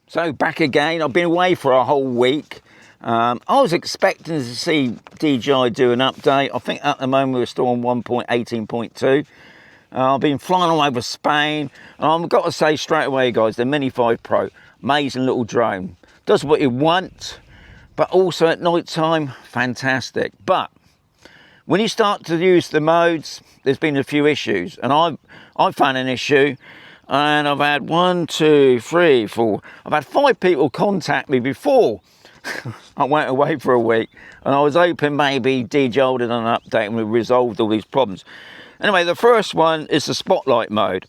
So back again. I've been away for a whole week. I was expecting to see DJI do an update. I think at the moment we're still on 1.18.2. I've been flying all over Spain, and I've got to say straight away, guys, the Mini 5 Pro, amazing little drone. Does what you want, but also at night time, fantastic. But when you start to use the modes, there's been a few issues, and I've found an issue, and I've had 1, 2, 3, 4. I've had 5 people contact me before I went away for a week, and I was hoping maybe DJI would have done an update and we resolved all these problems. Anyway, the first one is the spotlight mode.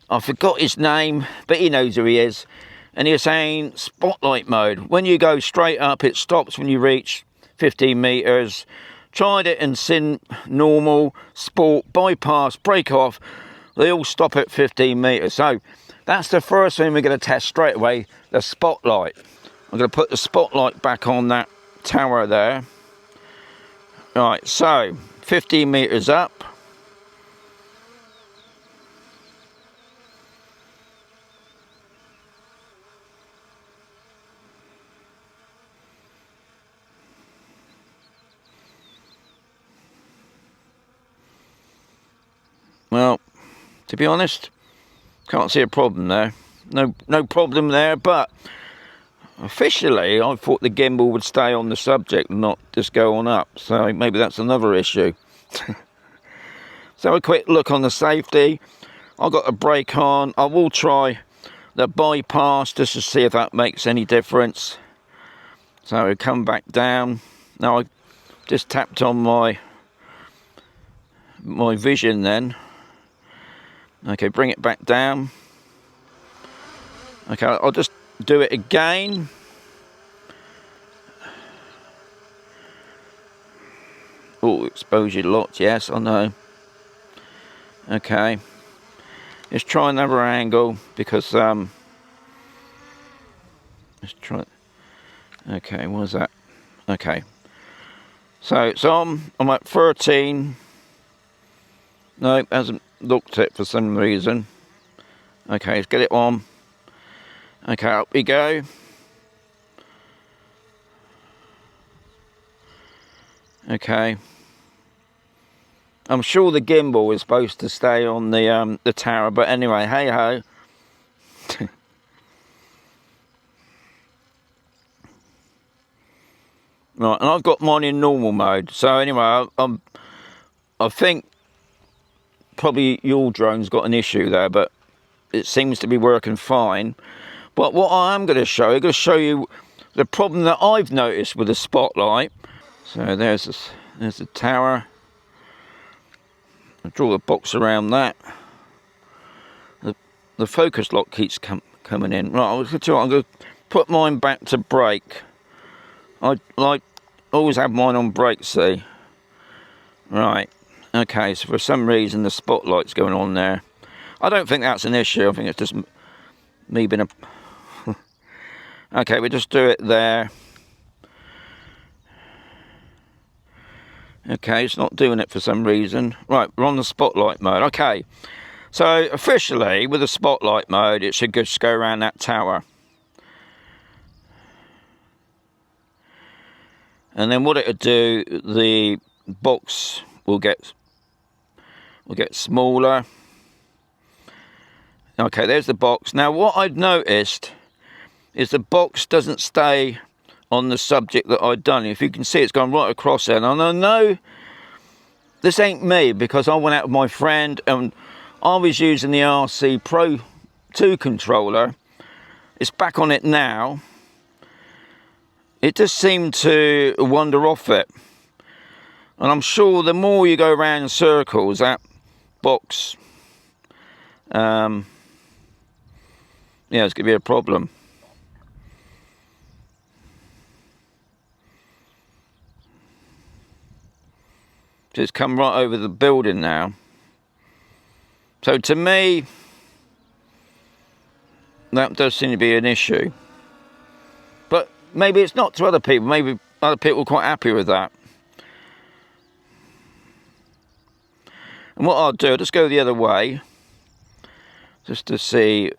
I forgot his name, but he knows who he is. And he was saying spotlight mode. When you go straight up, it stops when you reach 15 meters. Tried it in sin, normal, sport, bypass, break off. They all stop at 15 meters. So that's the first thing we're going to test straight away, the spotlight. I'm going to put the spotlight back on that tower there. Right, so 15 meters up. Well, to be honest, can't see a problem there. No problem there, but officially I thought the gimbal would stay on the subject and not just go on up. So maybe that's another issue. So a quick look on the safety. I've got a brake on. I will try the bypass just to see if that makes any difference. So we come back down. Now I just tapped on my vision then. Okay, bring it back down. Okay, I'll just do it again. Oh, exposure locked, yes, I know. Okay. Let's try another angle because let's try. Okay, what was that? Okay. So I'm at 13. No, it hasn't looked at it for some reason. Okay, let's get it on. Okay, up we go. Okay. I'm sure the gimbal is supposed to stay on the tower, but anyway, hey ho. Right, and I've got mine in normal mode. So anyway, I think probably your drone's got an issue there, but it seems to be working fine. But what I am going to show you the problem that I've noticed with the spotlight. So there's the tower. I'll draw the box around that. The focus lock keeps coming in. Right, I'm going to put mine back to brake. I always have mine on brake, see. Right. Okay, so for some reason the spotlight's going on there. I don't think that's an issue. I think it's just me being a... Okay, we just do it there. Okay, it's not doing it for some reason. Right, we're on the spotlight mode. Okay, so officially with the spotlight mode, it should just go around that tower. And then what it'll do, the box will get smaller. Okay, there's the box. Now what I've noticed is the box doesn't stay on the subject that I've done. If you can see, it's gone right across there. And I know this ain't me because I went out with my friend and I was using the RC Pro 2 controller. It's back on it now. It just seemed to wander off it. And I'm sure the more you go around in circles, that box, yeah, it's going to be a problem. Just come right over the building now. So to me, that does seem to be an issue. But maybe it's not to other people. Maybe other people are quite happy with that. And what I'll do, I'll just go the other way, just to see.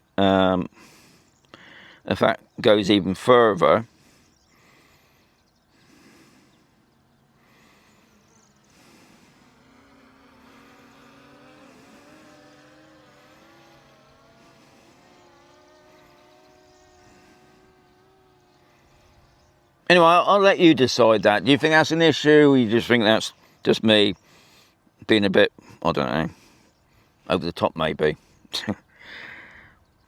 if that goes even further. Anyway, I'll let you decide that. Do you think that's an issue, or you just think that's just me being a bit, I don't know, over the top maybe?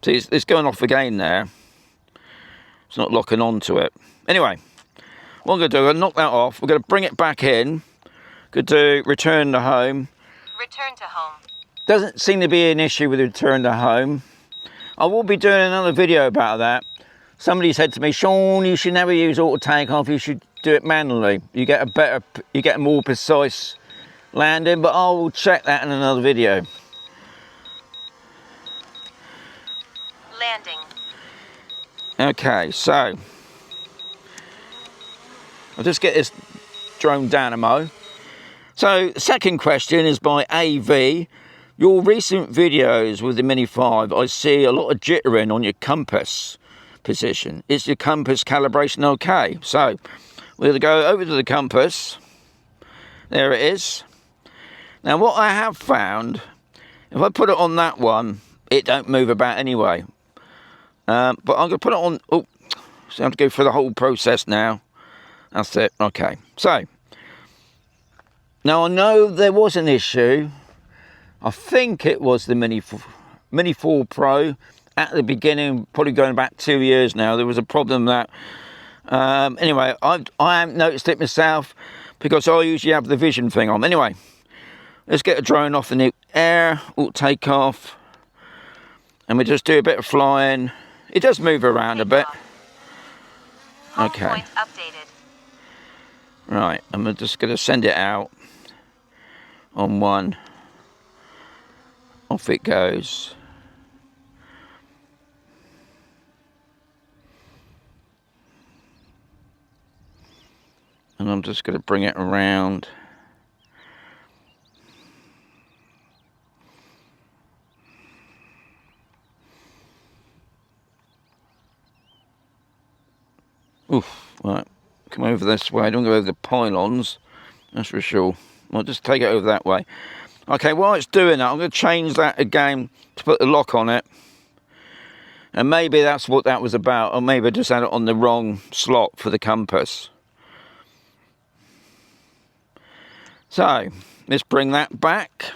See, it's going off again there. It's not locking onto it. Anyway, what I'm going to do, I'm going to knock that off. We're going to bring it back in. Going to return to home. Return to home. Doesn't seem to be an issue with return to home. I will be doing another video about that. Somebody said to me, Shaun, you should never use auto takeoff. You should do it manually. You get a more precise landing. But I will check that in another video. Landing. Okay, so I'll just get this drone dynamo. So, second question is by AV. Your recent videos with the Mini 5, I see a lot of jittering on your compass position. Is your compass calibration okay? So, we're going to go over to the compass. There it is. Now, what I have found, if I put it on that one, it don't move about anyway. But I'm going to put it on... Oh, so I have to go through the whole process now. That's it. Okay. So, now I know there was an issue. I think it was the Mini 4 Pro. At the beginning, probably going back 2 years now, there was a problem that... anyway, I haven't noticed it myself because I usually have the vision thing on. Anyway, let's get a drone off in the air. We'll take off. And we just do a bit of flying. It does move around a bit. Okay. Waypoint updated. Right, I'm just going to send it out on one. Off it goes. And I'm just going to bring it around. Oof, right, come over this way. Don't go over the pylons, that's for sure. I'll just take it over that way. Okay, while it's doing that, I'm going to change that again to put the lock on it. And maybe that's what that was about, or maybe I just had it on the wrong slot for the compass. So, let's bring that back.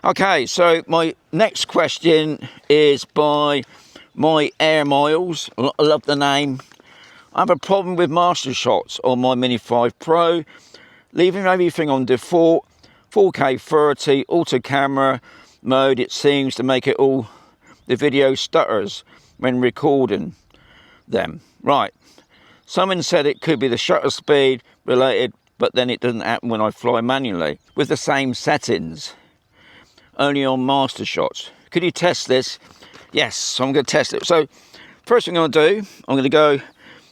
Okay, so my next question is by My Air Miles. I love the name. I have a problem with MasterShots on my Mini 5 Pro, leaving everything on default, 4K 30, auto camera mode. It seems to make it all, the video stutters when recording them. Right, someone said it could be the shutter speed related, but then it doesn't happen when I fly manually with the same settings, only on MasterShots. Could you test this? Yes, so I'm going to test it. So first thing I'm going to do, I'm going to go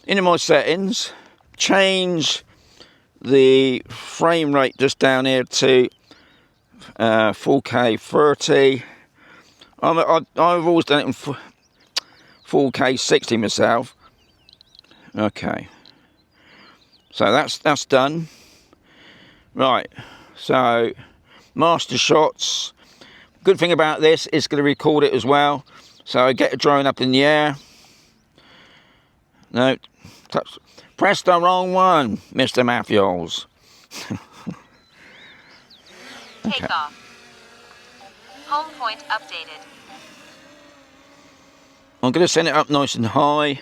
into my settings, change the frame rate just down here to 4K 30. I've always done it in 4K 60 myself. Okay, so that's done. Right, so MasterShots. Good thing about this, it's going to record it as well. So I get a drone up in the air. No, press the wrong one, Mr. Matthews. Okay. Take off. Home point updated. I'm going to send it up nice and high.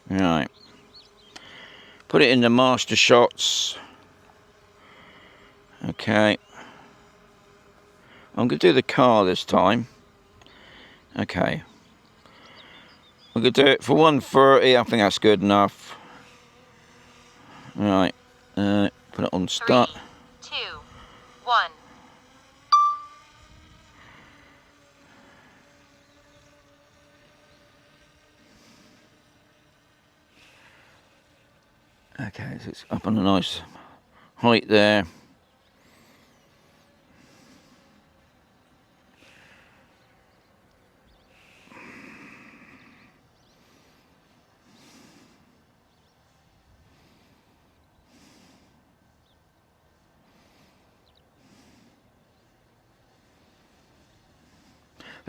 Right. Put it in the MasterShots. Okay. I'm going to do the car this time. Okay. I'm going to do it for 130. I think that's good enough. Right. Put it on start. 3, 2, 1. Okay, so it's up on a nice height there.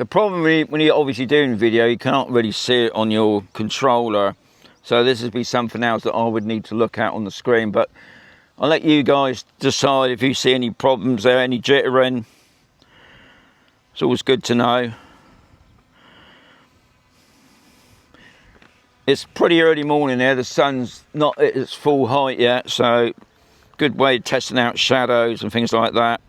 The problem when you're obviously doing video, you can't really see it on your controller. So this would be something else that I would need to look at on the screen. But I'll let you guys decide if you see any problems there, any jittering. It's always good to know. It's pretty early morning there. The sun's not at its full height yet, so good way of testing out shadows and things like that.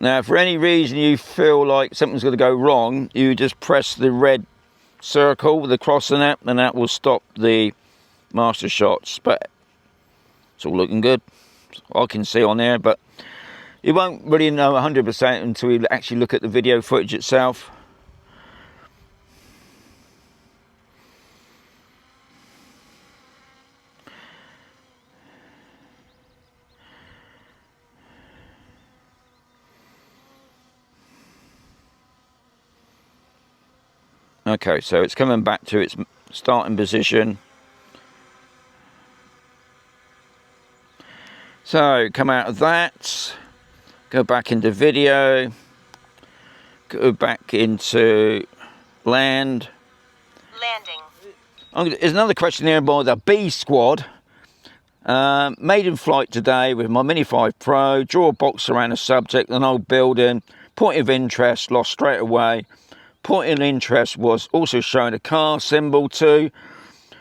Now, if for any reason you feel like something's going to go wrong, you just press the red circle with the cross in it, and that will stop the MasterShots. But it's all looking good. I can see on there, but you won't really know 100% until you actually look at the video footage itself. Okay, so it's coming back to its starting position. So come out of that, go back into video, go back into land. Landing. There's another question here by the B squad. Maiden flight today with my Mini 5 Pro, draw a box around a subject, an old building, point of interest, lost straight away. Point of interest was also showing a car symbol too,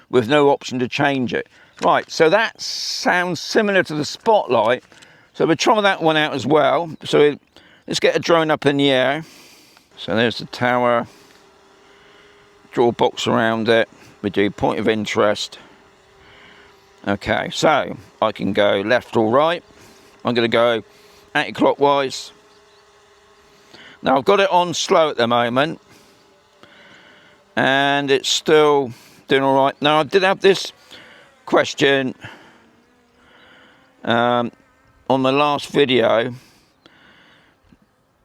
with no option to change it. Right, so that sounds similar to the spotlight. So we'll try that one out as well. So let's get a drone up in the air. So there's the tower. Draw a box around it. We do point of interest. Okay, so I can go left or right. I'm going to go anti-clockwise. Now I've got it on slow at the moment, and it's still doing all right. Now I did have this question on the last video,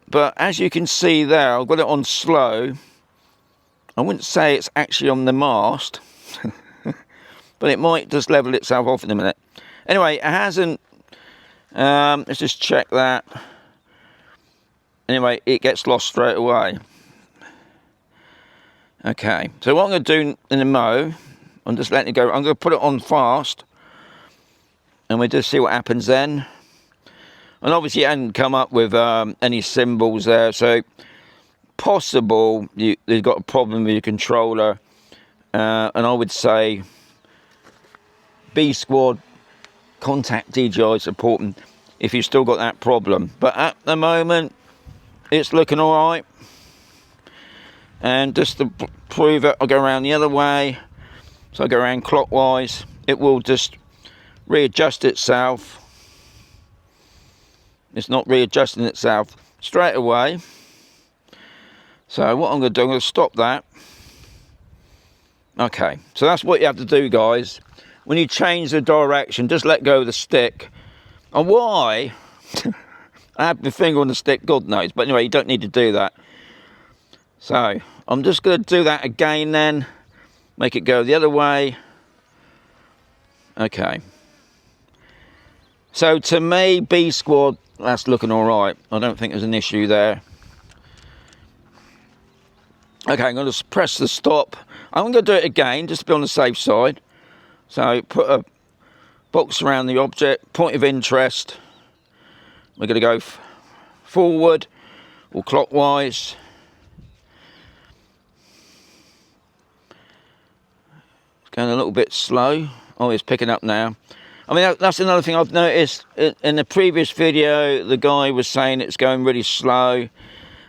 but as you can see there, I've got it on slow. I wouldn't say it's actually on the mast, but it might just level itself off in a minute. Anyway, it hasn't. Let's just check that. Anyway, it gets lost straight away. Okay, so what I'm going to do in the mo, I'm just letting it go. I'm going to put it on fast, and we'll just see what happens then. And obviously it hadn't come up with any symbols there, so possible you've got a problem with your controller. And I would say B squad, contact DJI support if you've still got that problem. But at the moment, it's looking all right. And just to prove it, I'll go around the other way. So I go around clockwise. It will just readjust itself. It's not readjusting itself straight away. So what I'm going to do, I'm going to stop that. Okay, so that's what you have to do, guys. When you change the direction, just let go of the stick. And why I have my finger on the stick, God knows. But anyway, you don't need to do that. So I'm just going to do that again then. Make it go the other way. Okay. So to me, B squad, that's looking all right. I don't think there's an issue there. Okay, I'm going to press the stop. I'm going to do it again, just to be on the safe side. So put a box around the object, point of interest. We're going to go forward or clockwise. It's going a little bit slow. Oh, it's picking up now. I mean, that's another thing I've noticed. In the previous video, the guy was saying it's going really slow.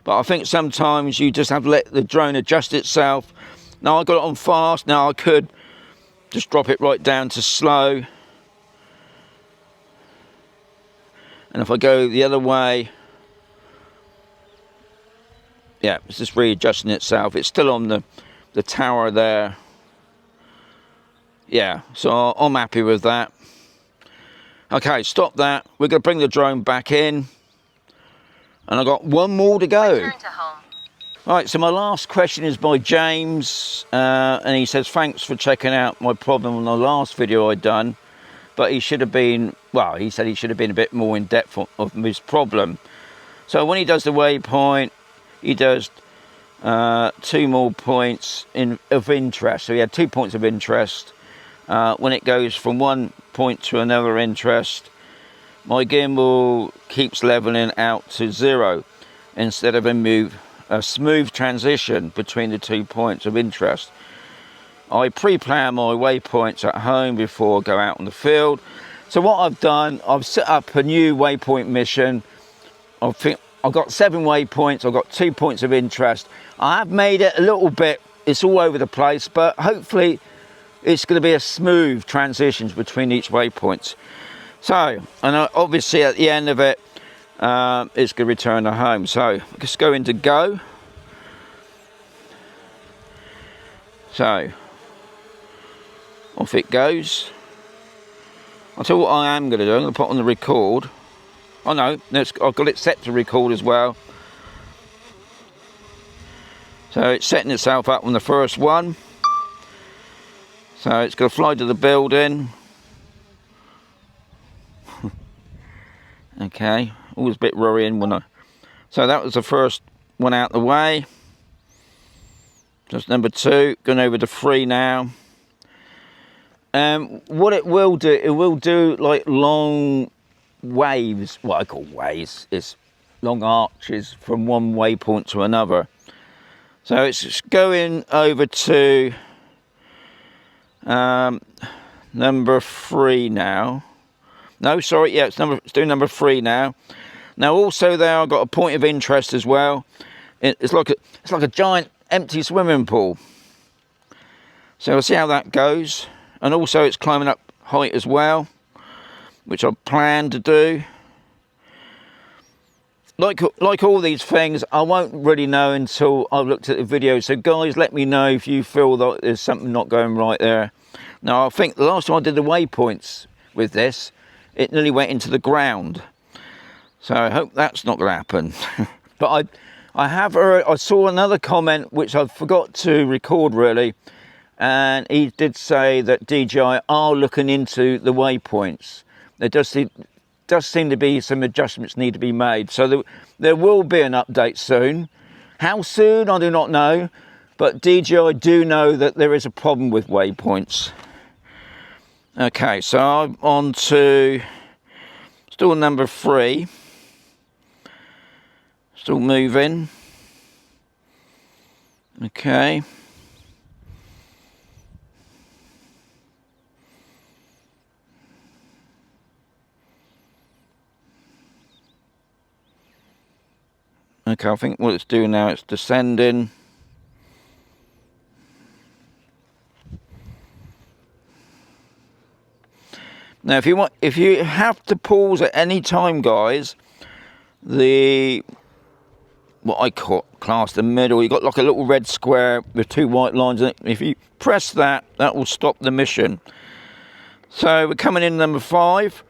But I think sometimes you just have to let the drone adjust itself. Now I got it on fast. Now I could just drop it right down to slow. And if I go the other way, yeah, it's just readjusting itself. It's still on the tower there. Yeah, so I'm happy with that. Okay, stop that. We're going to bring the drone back in. And I've got one more to go. Return to home. Right, so my last question is by James. And he says, thanks for checking out my problem on the last video I'd done. But he should have been, well, he said he should have been a bit more in depth of his problem. So when he does the waypoint, he does 2 more points of interest. So he had 2 points of interest. When it goes from one point to another interest, my gimbal keeps leveling out to 0 instead of a smooth transition between the 2 points of interest. I pre-plan my waypoints at home before I go out on the field. So what I've done, I've set up a new waypoint mission. I've got 7 waypoints, I've got 2 points of interest. I have made it a little bit, it's all over the place, but hopefully it's going to be a smooth transition between each waypoint. So, and obviously at the end of it, it's going to return to home. So let's go into go. So off it goes. I'll tell you what I am going to do. I'm going to put on the record. Oh no, I've got it set to record as well. So it's setting itself up on the first one. So it's going to fly to the building. Okay, always a bit worrying when So that was the first one out the way. Just number 2, going over to 3 now. What it will do like long waves, what I call waves, is long arches from one waypoint to another. So it's just going over to number 3 now. No, sorry, yeah, it's doing number 3 now. Now also there I've got a point of interest as well. It's like a giant empty swimming pool. So we'll see how that goes. And also it's climbing up height as well, which I plan to do. Like all these things, I won't really know until I've looked at the video. So guys, let me know if you feel that there's something not going right there. Now I think the last time I did the waypoints with this, it nearly went into the ground. So I hope that's not going to happen. But I saw another comment which I forgot to record really, and he did say that DJI are looking into the waypoints. There does seem to be some adjustments need to be made. So there will be an update soon. How soon, I do not know. But DJI do know that there is a problem with waypoints. Okay, so I'm on to still number 3. Still moving. Okay. Okay, I think what it's doing now, it's descending. Now, if you have to pause at any time, guys, what I class the middle, you got like a little red square with 2 white lines in it. If you press that, that will stop the mission. So we're coming in number 5.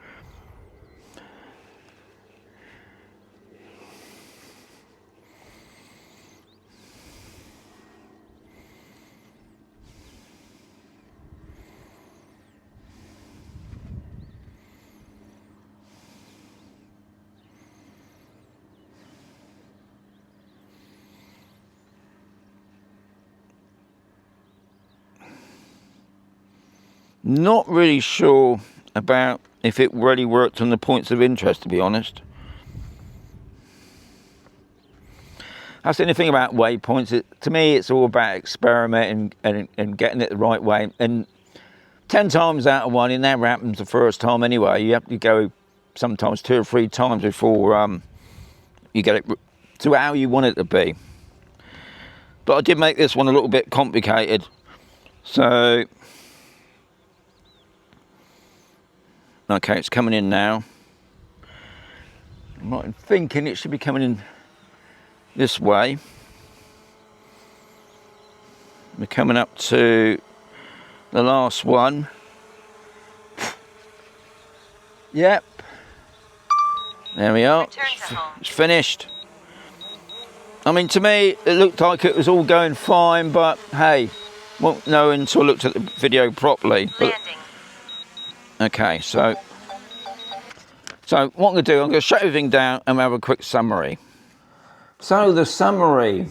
Not really sure about if it really worked on the points of interest, to be honest. That's the only thing about waypoints. To me, it's all about experimenting and getting it the right way. And 10 times out of 1, it never happens the first time anyway. You have to go sometimes 2 or 3 times before you get it to how you want it to be. But I did make this one a little bit complicated. So... okay, it's coming in now. I'm thinking it should be coming in this way. We're coming up to the last one. Yep. There we are. Return to home. It's finished. I mean, to me, it looked like it was all going fine, but hey, won't know until I looked at the video properly. Landing. Okay, so what I'm going to do, I'm going to shut everything down and we'll have a quick summary. So the summary.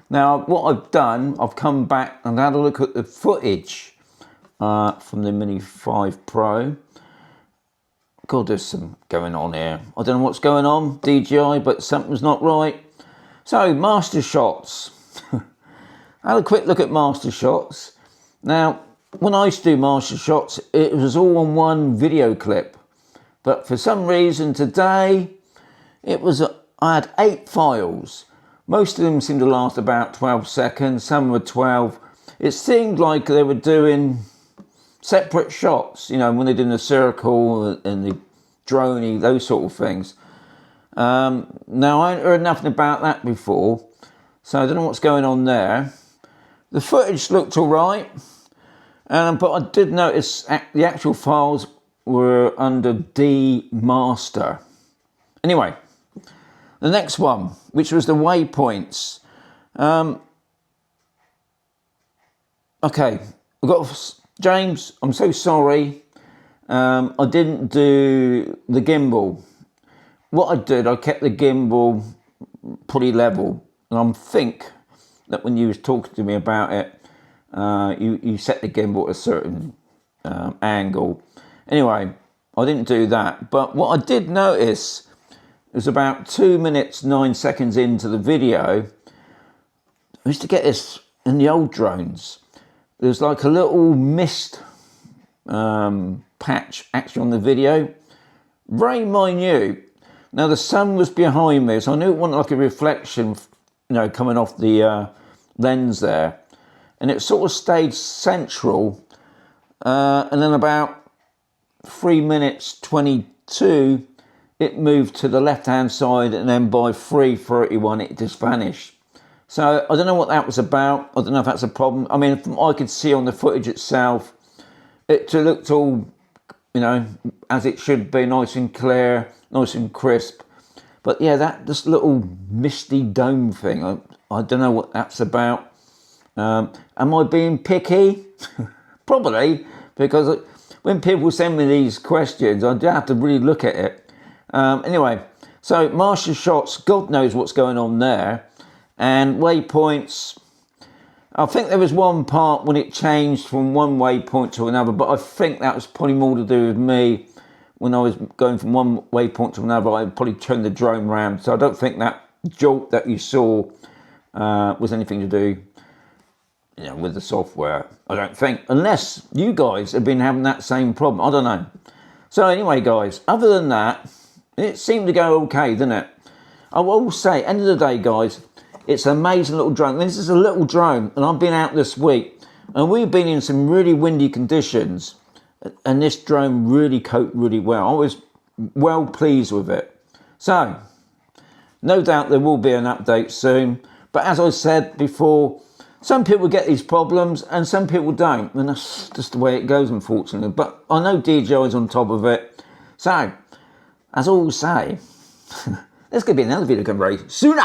Now, what I've done, I've come back and had a look at the footage from the Mini 5 Pro. God, there's some going on here. I don't know what's going on, DJI, but something's not right. So, MasterShots. I had a quick look at MasterShots. Now, when I used to do MasterShots, it was all on one video clip. But for some reason today, I had 8 files. Most of them seemed to last about 12 seconds. Some were 12. It seemed like they were doing separate shots, you know, when they're doing the circle and the droney, those sort of things. Now, I hadn't heard nothing about that before, so I don't know what's going on there. The footage looked all right, but I did notice the actual files were under D master. Anyway, the next one, which was the Waypoints. Okay, I've got James, I'm so sorry. I didn't do the gimbal. What I did, I kept the gimbal pretty level. And I think that when you was talking to me about it, you set the gimbal at a certain angle. Anyway, I didn't do that. But what I did notice was about 2 minutes, 9 seconds into the video, I used to get this in the old drones. There's like a little mist patch actually on the video. Very minute. Now the sun was behind me, so I knew it wasn't like a reflection, you know, coming off the lens there. And it sort of stayed central. And then about 3 minutes 22, it moved to the left-hand side, and then by 3:31, it just vanished. So I don't know what that was about. I don't know if that's a problem. I mean, from what I could see on the footage itself, it looked all, you know, as it should be, nice and clear, nice and crisp. But yeah, this little misty dome thing, I don't know what that's about. Am I being picky? Probably, because when people send me these questions, I do have to really look at it. Anyway, so MasterShots, God knows what's going on there. And Waypoints, I think there was one part when it changed from one waypoint to another, but I think that was probably more to do with me. When I was going from one waypoint to another, I probably turned the drone around. So I don't think that jolt that you saw was anything to do, you know, with the software. I don't think, unless you guys have been having that same problem. I don't know. So anyway, guys, other than that, it seemed to go okay, didn't it? I will say, end of the day, guys, it's an amazing little drone. This is a little drone, and I've been out this week, and we've been in some really windy conditions, and this drone really coped really well. I was well pleased with it. So, no doubt there will be an update soon, but as I said before, some people get these problems, and some people don't, and that's just the way it goes, unfortunately. But I know DJI is on top of it. So, as I always say, there's going to be another video coming very soon.